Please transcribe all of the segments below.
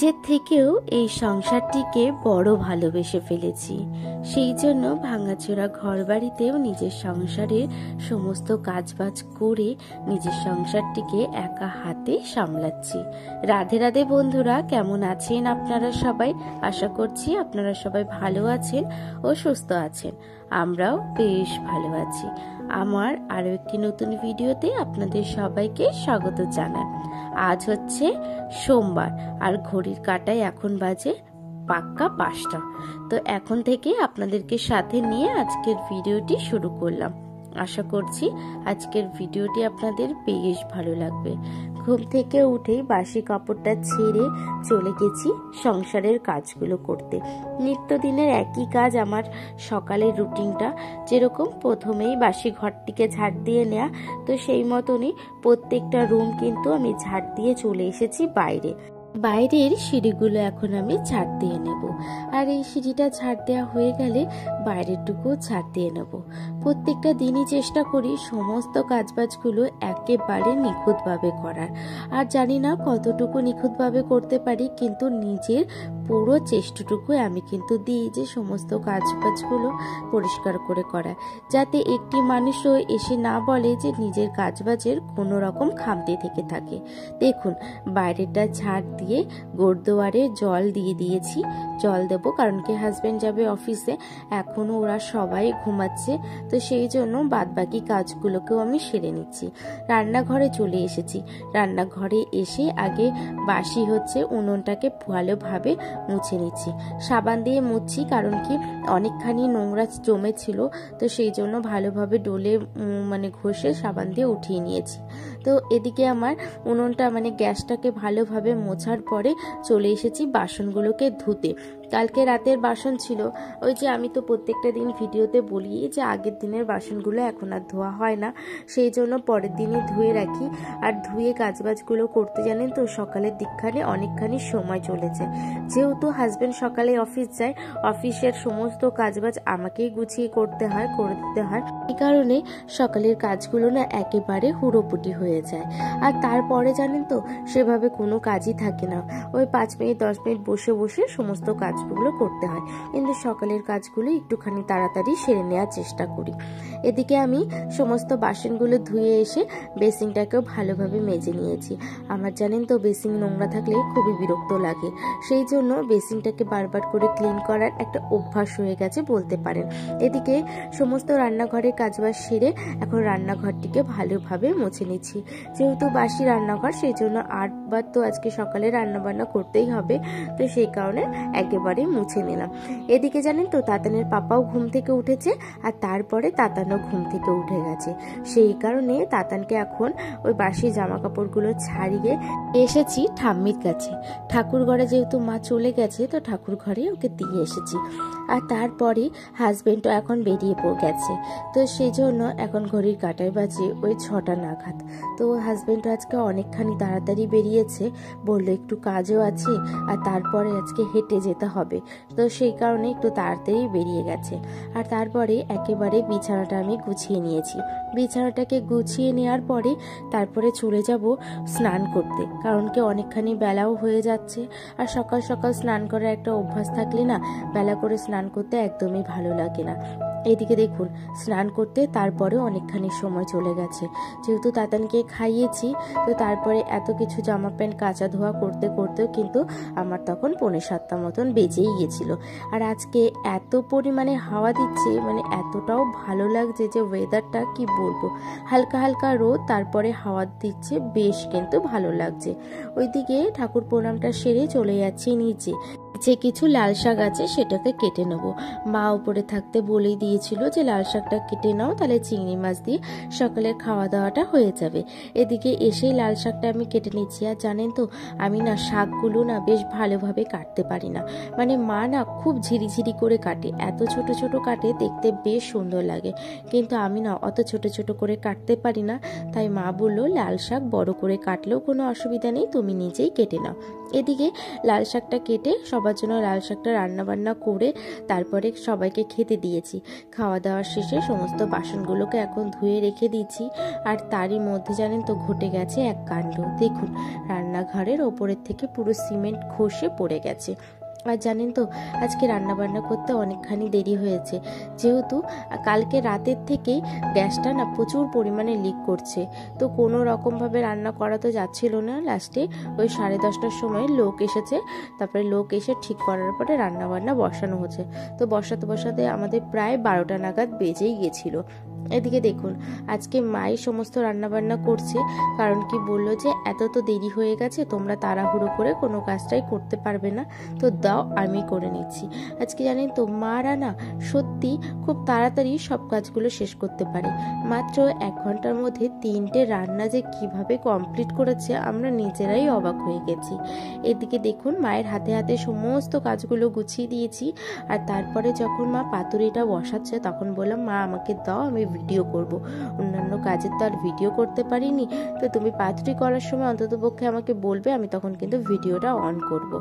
নিজের থেকেও এই সংসারটিকে বড় ভালোবেসে ফেলেছি। সেই জন্য ভাঙাচোরা ঘর বাড়িতেও নিজের সংসারের সমস্ত কাজবাজ করে নিজের সংসারটিকে একা হাতে সামলাচ্ছি। রাধে রাধে বন্ধুরা, কেমন আছেন আপনারা সবাই? আশা করছি আপনারা সবাই ভালো আছেন ও সুস্থ আছেন। আমরাও বেশ ভালো আছি। আমার আরো একটি নতুন ভিডিওতে আপনাদের সবাইকে স্বাগত জানাই। আজ হচ্ছে সোমবার আর ঘড়ির কাঁটায় এখন বাজে পাক্কা 5টা। তো এখন থেকে আপনাদেরকে সাথে নিয়ে আজকের ভিডিওটি শুরু করলাম। আশা করছি আজকের ভিডিওটি আপনাদের বেশ ভালো লাগবে। ঘুম থেকে উঠেই বাসি কাপড়টা ছেড়ে চলে গেছি সংসারের কাজগুলো করতে। নিত্যদিনের একই কাজ আমার সকালের রুটিনটা, যেরকম প্রথমেই বাসি ঘরটিকে ঝাড় দিয়ে নেওয়া, তো সেই মতনই প্রত্যেকটা রুম কিন্তু আমি ঝাড় দিয়ে চলে এসেছি বাইরের সিঁড়িগুলো এখন আমি ঝাড় দিয়ে নেব। আর এই সিঁড়িটা ঝাড় দেওয়া হয়ে গেলে বাইরেরটুকুও ঝাড় দিয়ে নেব। প্রত্যেকটা দিনই চেষ্টা করি সমস্ত কাজবাজগুলো একেবারে নিখুঁতভাবে করার। আর জানি না কতটুকু নিখুঁতভাবে করতে পারি, কিন্তু নিজের পুরো চেষ্টাটুকু আমি কিন্তু দিই যে সমস্ত কাজবাজগুলো পরিষ্কার করে করা, যাতে একটি মানুষও এসে না বলে যে নিজের কাজবাজের কোনো রকম খামতি থেকে থাকে। দেখুন, বাইরেটা ঝাড় দিয়ে গোরদোয়ারে জল দিয়ে দিয়েছি। জল দেব কারণ কি হাজবেন্ড যাবে অফিসে, এখনো ওরা সবাই ঘুমাচ্ছে, তো সেই জন্য বাদবাকি কাজগুলোকেও আমি সেরে নিচ্ছি। রান্নাঘরে চলে এসেছি। রান্নাঘরে এসে আগে বাসি হচ্ছে উনুনটাকে ভালোভাবে মুছে নিচ্ছি। সাবান দিয়ে মুছছি কারণ কি অনেকখানি নোংরা জমেছিল, তো সেই জন্য ভালোভাবে ডোলে ঘষে সাবান দিয়ে উঠিয়ে নিয়েছি। তো এদিকে আমার উনুনটা গ্যাসটাকে ভালোভাবে মোছার পরে চলে এসেছি বাসনগুলোকে ধুতে। কালকে রাতের বাসন ছিল, ওই যে আমি তো প্রত্যেকটা দিন ভিডিওতে বলি যে আগের দিনের বাসনগুলো এখন আর ধোয়া হয় না, সেই জন্য পরের দিনই ধুয়ে রাখি। আর ধুয়ে কাজবাজগুলো করতে জানেন তো সকালের দিকখানে অনেকখানি সময় চলেছে। যেহেতু হাজবেন্ড সকালে অফিস যায়, অফিসের সমস্ত কাজবাজ আমাকেই গুছিয়ে করতে হয়। এই কারণে সকালের কাজগুলো না একেবারে হুড়োপুটি হয়ে যায়। আর তারপরে জানেন তো সেভাবে কোনো কাজই থাকে না, ওই 5 মিনিট 10 মিনিট বসে বসে সমস্ত কাজগুলো করতে হয়। কিন্তু সকালের কাজগুলো একটুখানি তাড়াতাড়ি সেরে নেওয়ার চেষ্টা করি। এদিকে আমি সমস্ত বাসনগুলো ধুয়ে এসে বেসিনটাকেও ভালোভাবে মেজে নিয়েছি। আমার জানেন তো বেসিন নোংরা থাকলে খুবই বিরক্ত লাগে, সেই জন্য বেসিনটাকে বারবার করে ক্লিন করার একটা অভ্যাস হয়ে গেছে বলতে পারেন। এদিকে সমস্ত রান্নাঘরের কাজবাজ সেরে এখন রান্নাঘরটিকে ভালোভাবে মুছে নিচ্ছি। যেহেতু বাসি রান্নাঘর, সেই জন্য 8 বার তো আজকে সকালে রান্নাবান্না করতেই হবে, তো সেই কারণে একেবারে মুছে নিলাম। এদিকে জানেন তো তাতানের পাপাও ঘুম থেকে উঠেছে, আর তারপরে তাতানও ঘুম থেকে উঠে গেছে। সেই কারণে তাতানকে এখন ওই বাসি জামা কাপড়গুলো ছাড়িয়ে এসেছি ঠাম্মির কাছে। ঠাকুর ঘরে যেহেতু মা চলে গেছে, তো ঠাকুর ঘরে ওকে দিয়ে এসেছি। আর তারপরে হাজবেন্ডও এখন বেরিয়ে গেছে, তো সেই জন্য এখন ঘড়ির কাঁটায় বাজে ওই 6টা নাগাদ। তো হাজবেন্ড আজকে অনেকখানি তাড়াতাড়ি বেরিয়েছে, বললো একটু কাজও আছে আর তারপরে আজকে হেঁটে যেতে হবে, তো সেই কারণে একটু তাড়াতাড়ি বেরিয়ে গেছে। আর তারপরে একেবারে বিছানাটা আমি গুছিয়ে নিয়েছি। বিছানাটাকে গুছিয়ে নেওয়ার পরে তারপরে চলে যাব স্নান করতে, কারণ কি অনেকখানি বেলাও হয়ে যাচ্ছে। আর সকাল সকাল স্নান করার একটা অভ্যাস থাকলে না বেলা করে স্নান করতে একদমই ভালো লাগে না। এদিকে দেখুন, স্নান করতে তারপরে অনেকখানি সময় চলে গেছে। যেহেতু তাতানকে খাইয়েছি, তো তারপরে এত কিছু জামা প্যান্ট কাচা ধোয়া করতে করতেও কিন্তু আমার তখন 6:45 মতন বেজেই গেছিল। আর আজকে এত পরিমাণে হাওয়া দিচ্ছে, এতটাও ভালো লাগছে যে ওয়েদারটা কি বলবো, হালকা হালকা রোদ তারপরে হাওয়া দিচ্ছে, বেশ কিন্তু ভালো লাগছে। ওইদিকে ঠাকুর প্রণামটা সেরে চলে যাচ্ছি নিচে। যে কিছু লাল শাক আছে সেটাকে কেটে নেব। মা উপরে থাকতে বলেই দিয়েছিল যে লাল শাকটা কেটে নাও, তাহলে চিংড়ি মাছ দিয়ে সকালের খাওয়া দাওয়াটা হয়ে যাবে। এদিকে এসেই লাল শাকটা আমি কেটে নিচ্ছি। আর জানেন তো আমি না শাকগুলো না বেশ ভালোভাবে কাটতে পারি না, মা না খুব ঝিরিঝিরি করে কাটে, এত ছোট ছোট কাটে, দেখতে বেশ সুন্দর লাগে, কিন্তু আমি না অত ছোট ছোট করে কাটতে পারি না। তাই মা বললো লাল শাক বড় করে কাটলেও কোনো অসুবিধা নেই, তুমি নিজেই কেটে নাও। এদিকে লাল শাকটা কেটে সবাই সবার জন্য লাল শাকটা রান্না বান্না করে তারপরে সবাইকে খেতে দিয়েছি। খাওয়া দাওয়ার শেষে সমস্ত বাসনগুলোকে এখন ধুয়ে রেখে দিচ্ছি। আর তারই মধ্যে জানেন তো ঘটে গেছে এক কাণ্ড। দেখুন, রান্নাঘরের ওপরের থেকে পুরো সিমেন্ট খসে পড়ে গেছে। আর জানেন তো আজকে রান্না বান্না করতে অনেকখানি দেরি হয়েছে, যেহেতু কালকে রাতের থেকেই গ্যাসটা না প্রচুর পরিমাণে লিক করছে। তো কোনো রকমভাবে রান্না করা তো যাচ্ছিল না। লাস্টে ওই 10:30টার সময় লোক এসেছে, তারপরে লোক এসে ঠিক করার পরে রান্না বান্না বসানো হচ্ছে। তো বসাতে আমাদের প্রায় 12টা নাগাদ বেজেই গেছিল। এদিকে দেখুন, আজকে মাই সমস্ত রান্নাবান্না করছে, কারণ কি বললো যে এত তো দেরি হয়ে গেছে, তোমরা তাড়াহুড়ো করে কোনো কাজটাই করতে পারবে না, তো দাও আমি করে নিচ্ছি। আজকে জানেন তো মারা না সত্যি খুব তাড়াতাড়ি সব কাজগুলো শেষ করতে পারে। মাত্র 1 ঘন্টার মধ্যে 3টে রান্না যে কিভাবে কমপ্লিট করেছে আমরা নিজেরাই অবাক হয়ে গেছি। এদিকে দেখুন, মায়ের হাতে হাতে সমস্ত কাজগুলো গুছিয়ে দিয়েছি। আর তারপরে যখন মা পাতুরিটা বসাচ্ছে তখন বললাম, মা আমাকে দাও, আমি ভিডিও করব। অন্যান্য কাজের তো আর ভিডিও করতে পারিনি, তো তুমি পাতুরি করার সময় অন্ততপক্ষে আমাকে বলবে, আমি তখন কিন্তু ভিডিওটা অন করব।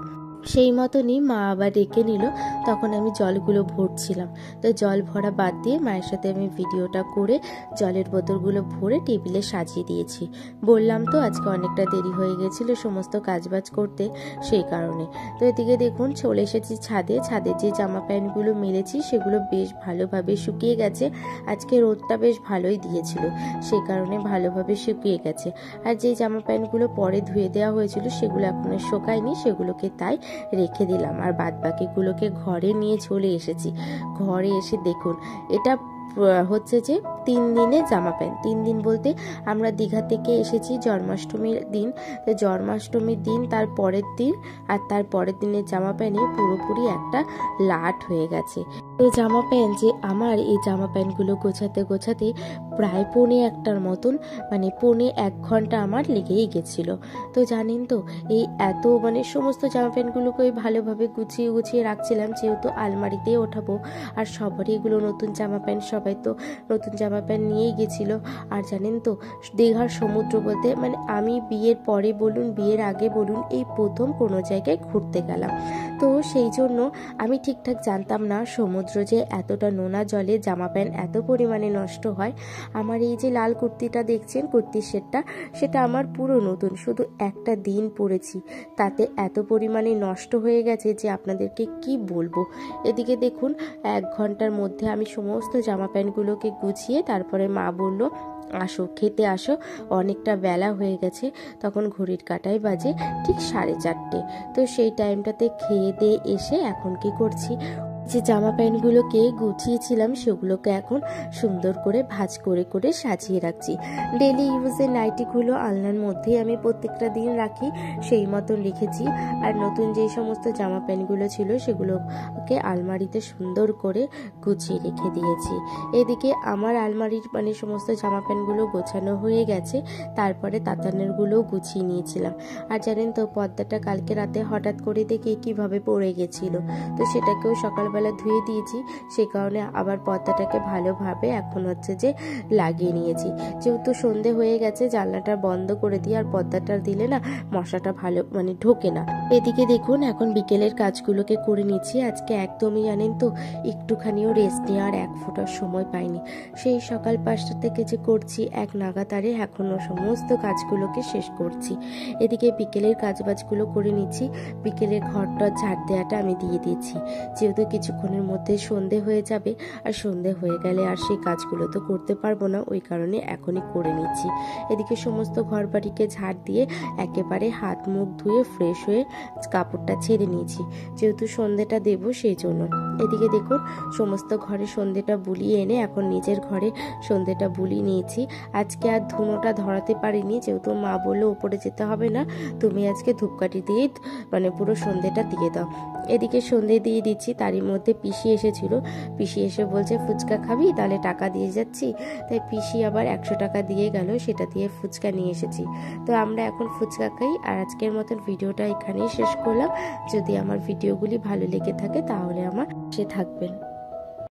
সেই মতনই মা আবার ডেকে নিল। তখন আমি জলগুলো ভরছিলাম, তো জল ভরা বাদ দিয়ে মায়ের সাথে আমি ভিডিওটা করে জলের বোতলগুলো ভরে টেবিলে সাজিয়ে দিয়েছি। বললাম তো আজকে অনেকটা দেরি হয়ে গেছিল সমস্ত কাজবাজ করতে, সেই কারণে। তো এদিকে দেখুন চলে এসেছি ছাদে। যে জামা প্যান্টগুলো মেলেছি সেগুলো বেশ ভালোভাবে শুকিয়ে গেছে। আজকে রোদটা বেশ ভালোই দিয়েছিল, সেই কারণে ভালোভাবে শুকিয়ে গেছে। আর যে জামা প্যান্টগুলো পরে ধুয়ে দেওয়া হয়েছিল সেগুলো এখনো শুকায়নি, সেগুলোকে তাই রেখে দিলাম। আর বাদ বাকিগুলোকে ঘরে নিয়ে চলে এসেছি। ঘরে এসে দেখুন, এটা হচ্ছে যে 3 দিনের জামা প্যান্ট। 3 দিন বলতে আমরা দীঘা থেকে এসেছি জন্মাষ্টমীর দিন, তো জন্মাষ্টমীর দিন তার পরের দিন আর তার পরের দিনের জামা প্যান্টে পুরোপুরি একটা লাট হয়ে গেছে। এই জামা প্যান্ট যে আমার, এই জামা প্যান্টগুলো গোছাতে প্রায় 1:45টার মতন, মানে 1 ঘন্টা আমার লেগেই গেছিল। তো জানেন তো এই এত সমস্ত জামা প্যান্টগুলোকে ভালোভাবে গুছিয়ে রাখছিলাম, যেহেতু আলমারিতে ওঠাবো। আর সবারই এগুলো নতুন জামা প্যান্ট, সবাই তো নতুন জামা প্যান্ট নিয়েই গেছিল। আর জানেন তো দীঘার সমুদ্র বলতে আমি বিয়ের পরে বলুন বিয়ের আগে বলুন এই প্রথম কোনো জায়গায় ঘুরতে গেলাম। তো সেই জন্য আমি ঠিকঠাক জানতাম না সমুদ্র যে এতটা নোনা জলে জামা প্যান্ট এত পরিমাণে নষ্ট হয়। আমার এই যে লাল কুর্তিটা দেখছেন, কুর্তির সেটা আমার পুরো নতুন, শুধু একটা দিন পরেছি, তাতে এত পরিমাণে নষ্ট হয়ে গেছে যে আপনাদেরকে কি বলবো। এদিকে দেখুন 1 ঘন্টার মধ্যে আমি সমস্ত জামা প্যান্টগুলোকে গুছিয়ে তারপরে মা বলল, আসো খেতে আসো, অনেকটা বেলা হয়ে গেছে। তখন ঘড়ির কাঁটায় বাজে ঠিক 4:30। তো সেই টাইমটাতে খেয়ে দিয়ে এসে এখন কি করছি, যে জামা প্যান্টগুলোকে গুছিয়েছিলাম সেগুলোকে এখন সুন্দর করে ভাঁজ করে সাজিয়ে রাখছি। ডেলি ইউজের নাইটিগুলো আলনার মধ্যেই আমি প্রত্যেকটা দিন রাখি, সেই মতো লিখেছি। আর নতুন যে সমস্ত জামা প্যান্টগুলো ছিল সেগুলোকে আলমারিতে সুন্দর করে গুছিয়ে রেখে দিয়েছি। এদিকে আমার আলমারির সমস্ত জামা প্যান্টগুলো গোছানো হয়ে গেছে, তারপরে তাতানেরগুলোও গুছিয়ে নিয়েছিলাম। আর জানেন তো পর্দাটা কালকে রাতে হঠাৎ করে দেখে কিভাবে পড়ে গেছিল, তো সেটাকেও সকালবেলা ধুয়ে দিয়েছি। সেই কারণে আবার পর্দাটাকে ভালোভাবে এখন হচ্ছে যে লাগিয়ে নিয়েছি। যেহেতু সন্ধে হয়ে গেছে জানলাটা বন্ধ করে দিয়ে, আর পর্দাটা দিলে না মশাটা ভালো ঢোকে না। এদিকে দেখুন এখন বিকেলের কাজগুলোকে করে নিচ্ছি। আজকে একদমই জানেন তো একটুখানিও রেস্ট নেওয়ার 1 ফোঁটার সময় পাইনি। সেই সকাল 5টা থেকে যে করছি এক নাগাতারে, এখনো সমস্ত কাজগুলোকে শেষ করছি। এদিকে বিকেলের কাজবাজগুলো করে নিচ্ছি। বিকেলের ঘরটা ঝাড় দেওয়াটা আমি দিয়ে দিচ্ছি, যেহেতু কিছুক্ষণের মধ্যে সন্ধে হয়ে যাবে, আর সন্ধে হয়ে গেলে আর সেই কাজগুলো তো করতে পারবো না, ওই কারণে এখনই করে নিচ্ছি। এদিকে সমস্ত ঘর বাড়িকে ঝাড় দিয়ে একেবারে হাত মুখ ধুয়ে ফ্রেশ হয়ে কাপড়টা ছেড়ে নিয়েছি, যেহেতু সন্ধেটা দেব সেই জন্য। এদিকে দেখুন সমস্ত ঘরে সন্ধেটা বুলিয়ে এনে এখন নিজের ঘরে সন্ধেটা বুলিয়ে নিয়েছি। আজকে আর ধুনোটা ধরাতে পারিনি, যেহেতু মা বললো উপরে যেতে হবে না, তুমি আজকে ধূপকাঠি দিয়ে পুরো সন্ধেটা দিয়ে দাও। এদিকে সন্ধে দিয়ে দিচ্ছি, তারই মধ্যে পিসি এসেছিল। পিসি এসে বলছে ফুচকা খাবি, তাহলে টাকা দিয়ে যাচ্ছি। তাই পিসি আবার 100 টাকা দিয়ে গেল, সেটা দিয়ে ফুচকা নিয়ে এসেছি। তো আমরা এখন ফুচকা খাই। আর আজকের মতন ভিডিওটা এখানেই শেষ করলাম। যদি আমার ভিডিওগুলি ভালো লেগে থাকে তাহলে আমার পাশে থাকবেন।